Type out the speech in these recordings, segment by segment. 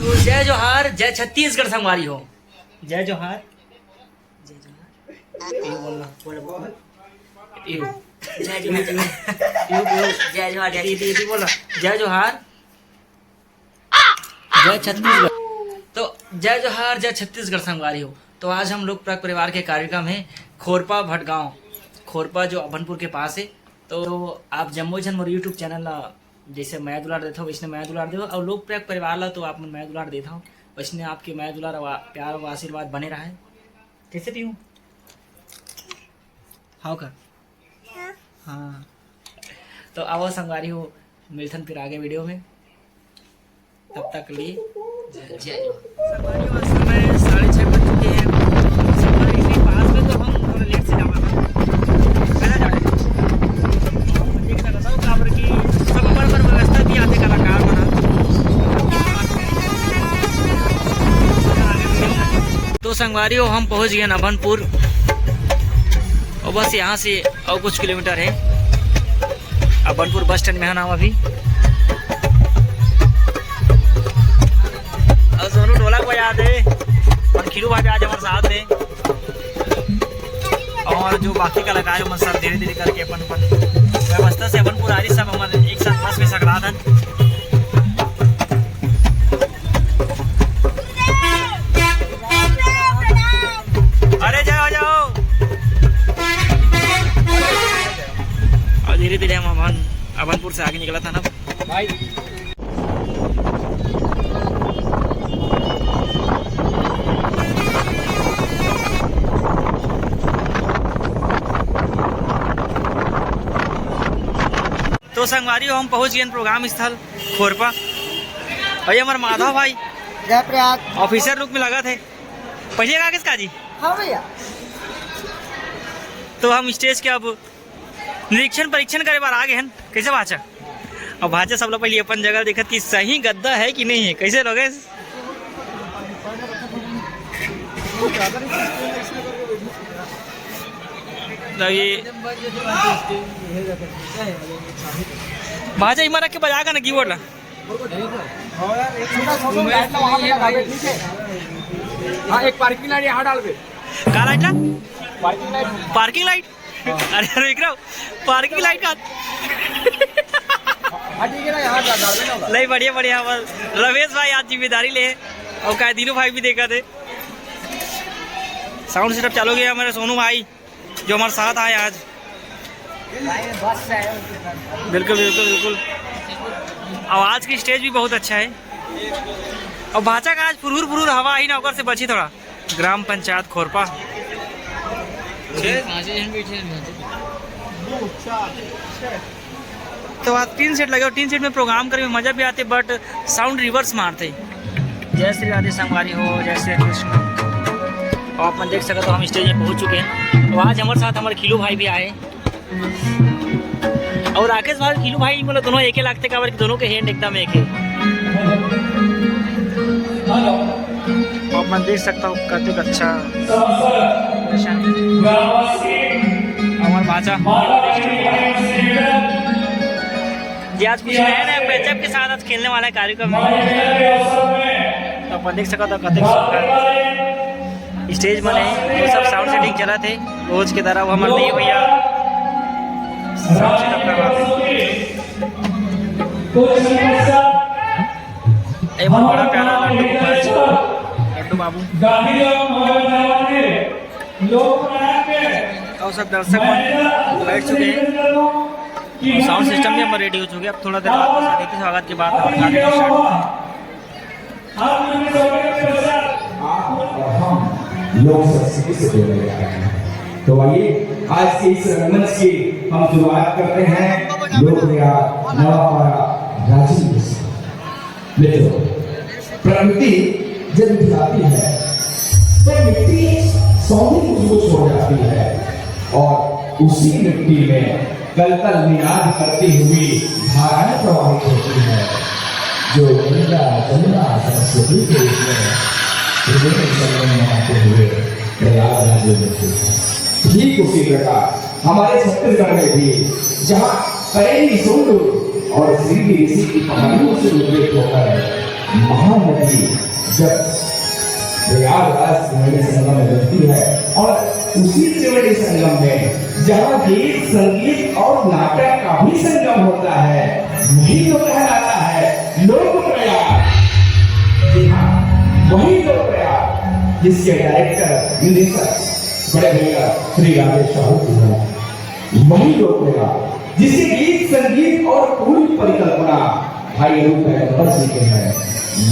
तो जय जोहार, जय छत्तीसगढ़ संगवारी हो। जय जोहार, जय जोहार। ये बोलना, बोल। जय जोहार, जय जोहार, दीदी बोला। जय जोहार, जय छत्तीसगढ़। तो जय जोहार, जय छत्तीसगढ़ संगवारी हो। तो आज हम लोग प्राक परिवार के कार्यक्रम है खोरपा भटगांव, खोरपा जो अभनपुर के पास है। तो आप जम्मो जन मोर यूट्यूब चैनल ला जैसे मैं दुलार देता हूँ वैसे मैं दुलार दे और लोग प्राक परिवार ला तो आप मैं दुलार देता हूँ वैसे आपके मैं दुलार प्यार और आशीर्वाद बने रहा है। कैसे पीऊँ? हाँ का हाँ। तो आओ संगवारी हो, मिलथन फिर आगे वीडियो में, तब तक लिए जय। संगवारी हो, समय 6:30 बज चुके हैं। इसके पास में तो हम थोड़ा लेट से जाना था, पहला जाने देख सकता हूँ काबर की सब पर व्यवस्था भी आते कलाकार बना। तो संगवारी हो, हम पहुँच गए अभनपुर और बस यहाँ से और कुछ किलोमीटर है। अभनपुर बस स्टैंड में है नाम अभी। और सोनू ढोलक बजा दे और खीरू भाई आज हमारे साथ में और जो बाकी कलाकार हैं सब धीरे धीरे करके अपन व्यवस्था से अभनपुर आ रही सब हमारे एक साथ बस में सकरा था। अरे जाओ जाओ और धीरे धीरे हम अभनपुर से आगे निकला था ना भाई। तो संगवारी हो, हम पहुंच गए प्रोग्राम स्थल खोरपा। और ये हमारे माधव भाई जय प्रयाग ऑफिसर लुक में लगा थे। पहले का किसका जी? हाँ भैया। तो हम स्टेज के अब निरीक्षण परीक्षण करे बार आ गए हैं। कैसे भाषा और भाषा सब लोग पहले अपन जगह देखत कि सही गद्दा है कि नहीं है। कैसे लोग ये भाषा इमारा के बजा का ना कीबोर्ड ला। हाँ, एक पार्किंग लाइट यहाँ डाल दे। का लाइट ला? Parking light. अरे देख रहा हूँ पार्किंग लाइट का नहीं। बढ़िया बढ़िया, रमेश भाई आज जिम्मेदारी ले और क्या दीनू भाई भी देखा थे। साउंड सेटअप चालू गया हमारे सोनू भाई जो हमारे साथ आए आज। बिल्कुल बिल्कुल बिल्कुल। आवाज़ की स्टेज भी बहुत अच्छा है और भाषा का आज फुरूर फुरूर हवा ही ना होकर से बची थोड़ा। ग्राम पंचायत खोरपा। तो आज 3 सेट लगे और 3 सेट में प्रोग्राम करने में मजा भी आते बट साउंड रिवर्स मारते। जय श्री राधे संगवारी हो, जय श्री कृष्ण। और अपन देख सकते तो हम स्टेज में पहुंच चुके हैं। तो आज हमारे साथ हमारे खीलू भाई भी आए और राकेश भाई खीलू भाई मतलब दोनों एक ही लगते का दोनों के हैंड एकदम एक है। और अपन देख सकता हूँ कतिक अच्छा हमारे भाषा जी आज कुछ नया नया पैचअप के साथ आज खेलने वाला है कार्यक्रम में। तो अपन देख सकता तो कतिक स्टेज बने वो सब साउंड सेटिंग चला थे रोज की तरह। वो हमारे नहीं भैया साउंड सेटअप करवाते। एक बहुत बड़ा प्यारा लड्डू बाबू और सब दर्शक बैठ चुके हैं। साउंड सिस्टम भी हमारे रेडी हो चुके हैं। अब थोड़ा देर बाद स्वागत के बाद लोग संस्कृति से जोड़े जा रहे हैं। तो आइए आज के इस रंगमंच की हम शुरुआत करते हैं। लोग मित्रों, प्रकृति जब दिखाती है तो मिट्टी सौंदर्य को छोड़ जाती है और उसी मिट्टी में कलकल निनाद करती हुई धाराएं प्रवाहित होती है जो गंगा जमुना सरस्वती के रूप में हुए प्रयागराज में। ठीक उसी प्रकार हमारे छत्तीसगढ़ में भी जहाँ कई सुंदर और श्री ऋषि की पहाड़ियों से उद्रेक होकर महानदी जब प्रयागराज त्रिवेणी संगम में बनती है और उसी त्रिवेणी संगम में जहाँ गीत संगीत और नाटक का भी संगम होता है वही तो कहलाता है लोक प्रयाग। जी हाँ, वही लोक प्रयाग जिसके डायरेक्टर निर्देशक बड़े भैया श्री राजेश साहू जी हैं। वही लोक प्रयाग जिसके गीत संगीत और पूरी परिकल्पना भाई रूप जी के हैं।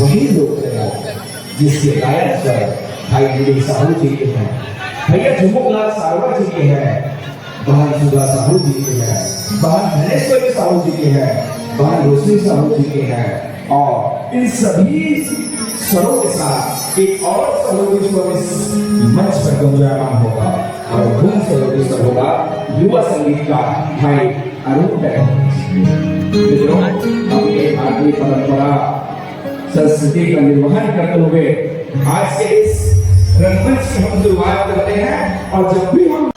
वही लोक प्रयाग जिसके गायक सर भाई विजय साहू जी के हैं, भैया झुमुकलाल सारवा जी के हैं, बहन सुधा साहू जी के हैं, बहन धनेश्वरी साहू जी के हैं, बहन रोशनी साहू जी के हैं। और इन सभी स्वरों के साथ एक और सरोगी स्वर इस मंच पर गुंजायमान होगा और धूम सरोगी स्वर होगा युवा संगीतकार भाई अरुण मित्रों। अपनी भारतीय परंपरा संस्कृति का निर्वहन करते हुए आज के इस रंगमंच की हम शुरुआत करते हैं। और जब भी हम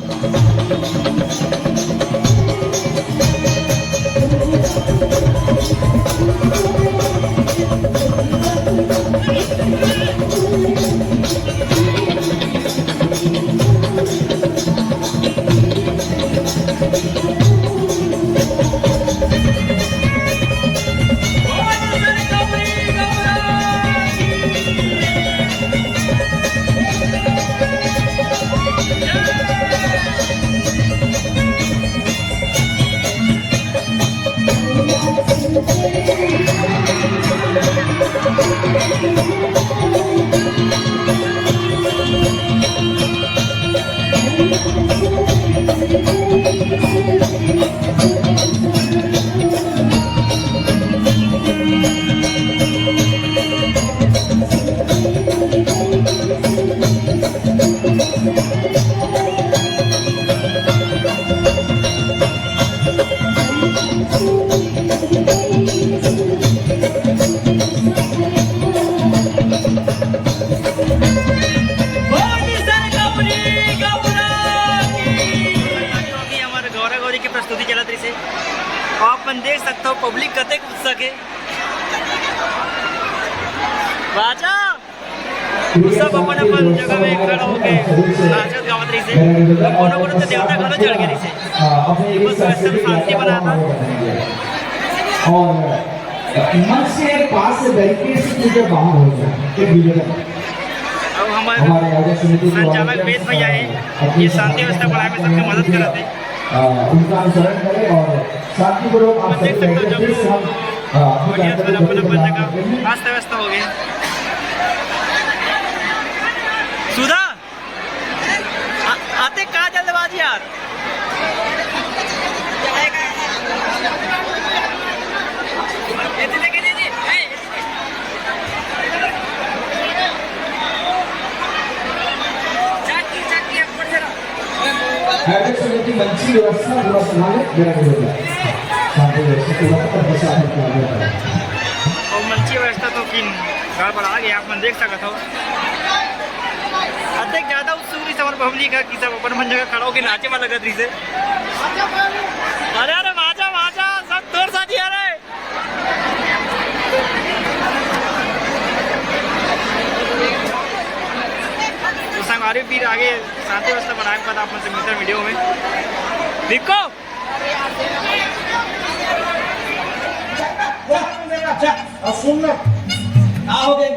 देख सकते हो पब्लिक कते कूद सके बाजा सब अपन अपन जगह में खड़ा होके नाचत गावत रही से कोनो कोनो तो देवता घरो चढ़ गई से बस वैसे शांति बना था। और मंच से पास से बैरिकेड से पूरे बाहर हो जाए एक वीडियो। अब हमारे संचालक वेद भैया है, ये शांति व्यवस्था बढ़ाने में सबकी मदद कराते उनका अनुसरण करें और शांतिपूर्वक आप देख सकते हो जब अपन अपन जगह अस्त व्यस्त हो गए। सुधा आते कहाँ जल्दबाजी यार समिति मंची व्यवस्था पूरा संभाले मेरा निवेदन है। शांति व्यवस्था पूरा पर प्रशासन का आदेश है। और मंची व्यवस्था तो किन गड़बड़ा गया आप देख सकते हो। अधिक ज्यादा उत्सुक समर पब्लिक का कि सब अपन जगह खड़ा होकर नाचे वाला लगा रही से। अरे अरे माजा माजा सब तोड़ सा दिया रे। तो संगवारी फिर आगे शांति व्यवस्था बनाए पता अपन से मिलते वीडियो में देखो। अच्छा सुन ना आओगे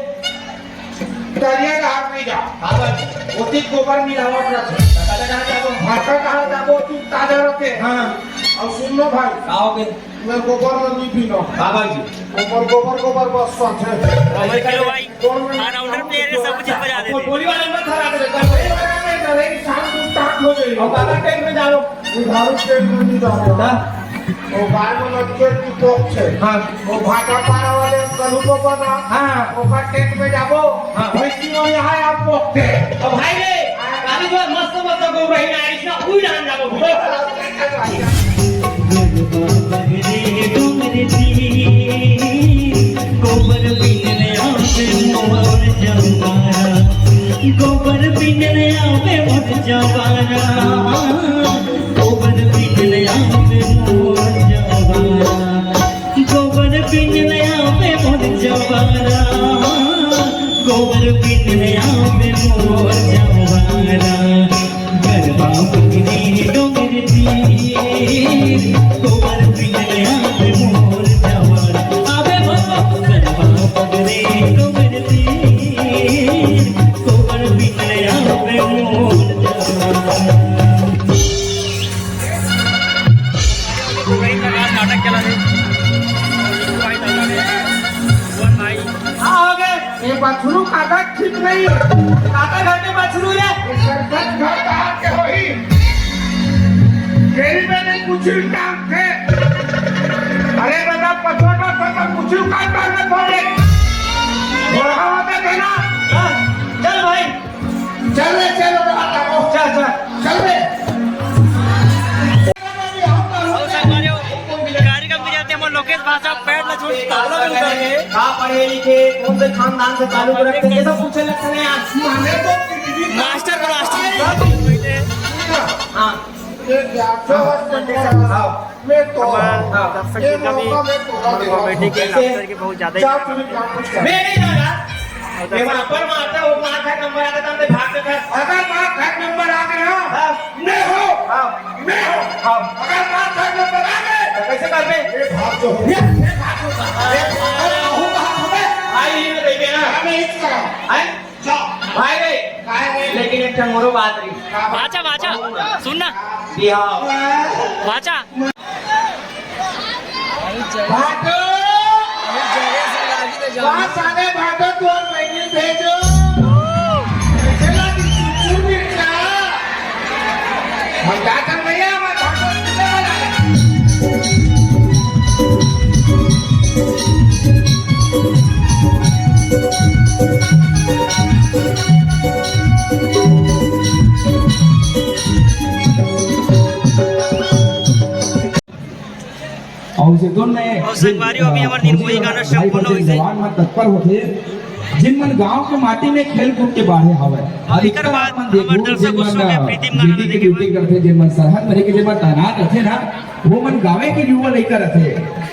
दरिया का हाथ नहीं जा हाथ ओती गोबर मिलावट रखे भाटा कहाँ जाबो तू ताजा रखे। हाँ और सुन लो भाई आओगे मैं गोबर में नहीं पीना। हाँ भाई जी गोबर बस स्वाद है भाई चलो भाई राउंडर प्लेयर है सब चीज बजा देते गोली वाले में खड़ा कर शाम को स्टार्ट हो जाएगी। और बाबा ट्रेन में जाओ उधारू ट्रेन में नहीं जाओ ओ बार में लटके की टॉप छे। हां ओ भाटा पारा वाले कलू को बना। हां ओका टेंट में जाबो। हां भैंसी में यहां आप पोखते ओ भाई रे गाड़ी जो मस्त मस्त गो रही ना इसना उई डाल जाबो गोबर पीने आवे मोर जवाना गोबर पीने आवे मोर जवाना गोबर पीने आवे मोर जवाना गोबर पीने आवे मोर जवाना गोबर बिनले आवे मोर जवारा गरबा पकड़े डोंगर तीर गोबर बिनले आवे मोर जवारा आवे मोर गरबा पकड़े डोंगर तीर गोबर बिनले आवे मोर जवारा नाटक केला ये बाथरूम काटा ठीक नहीं काटा घर में बाथरूम है सरपंच घर कहाँ के होई तेरी मैंने कुछ काम थे अरे बेटा पछोड़ा पता कुछ काम करना थोड़े थोड़ा होता है ना चल भाई चल रे चल चल चल रे लोकेश भाषा पैर न छोड़ ताला में उतर गए कहाँ पढ़े लिखे कौन से खानदान से ताल्लुक रखते हैं ये सब पूछे लगते हैं आज हमें तो मास्टर को हाँ मैं तो दर्शक का भी बेटे के अफसर की बहुत ज्यादा मैं नहीं जाना ये वहाँ पर मारता वो वहाँ का नंबर आता था हमने भाग कर अगर वहाँ का नंबर आ गया मैं हो अगर वहाँ का नंबर आ गए कैसे कर पे ये भाग जो हो ये भाग जो आई ही में देखे ना हमें इसका आई भाई गए लेकिन एक मोरो बात रही वाचा सुन ना दिया वाचा भागो वहाँ सारे भागो तू और मैंने भेजो चला चुचू बिटा हम क्या कर रहे हैं हम भागो और जे दोन में और संगवारियों अभी हमारे दिन वही गाना संपूर्ण होई से जवान में तत्पर होते जिन मन गांव के माटी में खेल कूद के बाढ़े हवे अधिकतर बात हमारे दर्शक उसमें में प्रीतिम गाना के देखे ड्यूटी करते जिन मन सरहद में के जिन मन तैनात रहते ना वो मन गावे के युवा लेकर रहते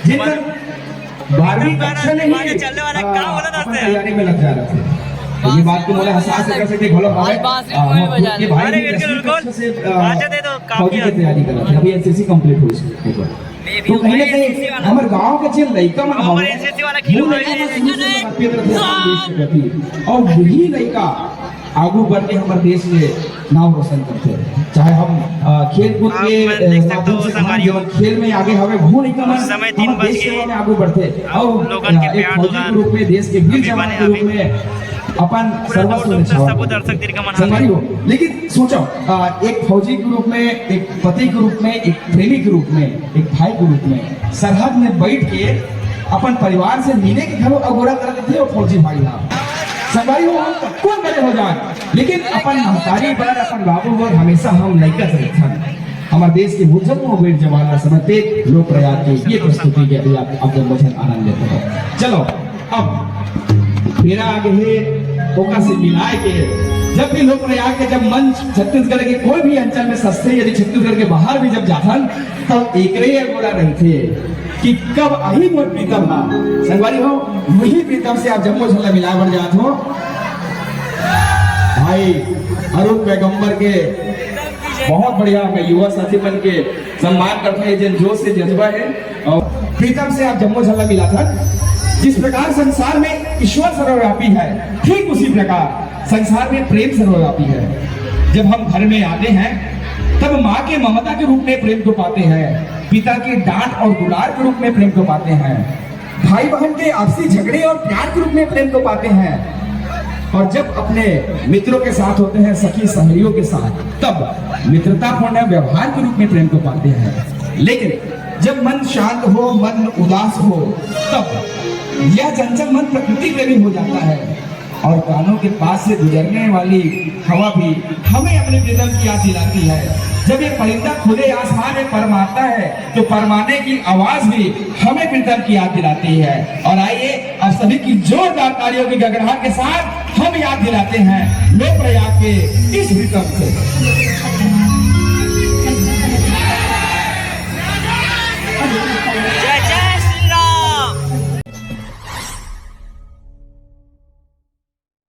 जिन मन 12वीं कक्षा में ही चलने वाला काम वाला रहते हैं तैयारी में लग जा रहे थे ये बात को मोला हसास कर सकते भलो हवे के भाई अरे बिल्कुल बिल्कुल आजा दे दो फौजी काफी की तैयारी कर रहे थे अभी एसएससी कंप्लीट हुई है तो कहीं ना कहीं हमारे गांव के जो लड़का मन हमारे एसएससी वाला खिलो और वही लड़का आगू बढ़ के हमारे देश में नाम रोशन करते हैं चाहे हम खेल कूद के माध्यम से हमारे जीवन खेल में आगे हमें वो लड़का मन समय 3 बज देश गए सेवा में आगे बढ़ते और लोगन के एक प्यार फौजी दुलार के रूप में देश के वीर जवान के रूप में अपन सर्वस्व निछावर सब दर्शक दीर्घ मन संगवारी हो लेकिन सोचो एक फौजी के रूप में एक पति के रूप में एक प्रेमी के रूप में एक भाई के रूप में सरहद में बैठ के अपन परिवार से मिले के घरों अगोरा करते थे और फौजी भाई ना संगवारी हो हम कौन बड़े हो जाए लेकिन अपन महतारी पर अपन बाबू पर हमेशा हम लड़का रहते हमारे देश के बुजुर्गों वीर जवान समर्पित लोक प्रयाग की ये प्रस्तुति के अभी आप जब वचन आनंद लेते हो चलो अब मेरा आगे है ओका से मिलाए के जब भी लोक प्रयाग के जब मंच छत्तीसगढ़ के कोई भी अंचल में सस्ते यदि छत्तीसगढ़ के बाहर भी जब जाथन तो एकरे गोड़ा रही थे कि कब आई मोर प्रीतम ना संगवारी हो वही प्रीतम से आप जम्मू झल्ला मिला बढ़ जात हो भाई अरुण पैगंबर के बहुत बढ़िया मैं युवा साथी बन के सम्मान करते हैं जिन जोश से जज्बा है और प्रीतम से आप जम्मू झल्ला मिला था जिस प्रकार संसार में ईश्वर सर्वव्यापी है ठीक उसी प्रकार संसार में प्रेम सर्वव्यापी है जब हम घर में आते हैं तब माँ के ममता के रूप में प्रेम को पाते हैं पिता के डांट और दुलार के रूप में प्रेम को पाते हैं भाई बहन के आपसी झगड़े और प्यार के रूप में प्रेम को पाते हैं और जब अपने मित्रों के साथ होते हैं सखी सहेलियों के साथ तब मित्रतापूर्ण व्यवहार के रूप में प्रेम को पाते हैं लेकिन जब मन शांत हो मन उदास हो तब यह चंचल मन प्रकृति प्रेमी हो जाता है और कानों के पास से गुजरने वाली हवा भी हमें अपने प्रीतम की याद दिलाती है जब ये परिंदा खुले आसमान में परमाता है तो परमाने की आवाज भी हमें प्रीतम की याद दिलाती है और आइए आप सभी की जोरदार तालियों की गगनाहट के साथ हम याद दिलाते हैं लोक प्रयाग के इस प्रीतम से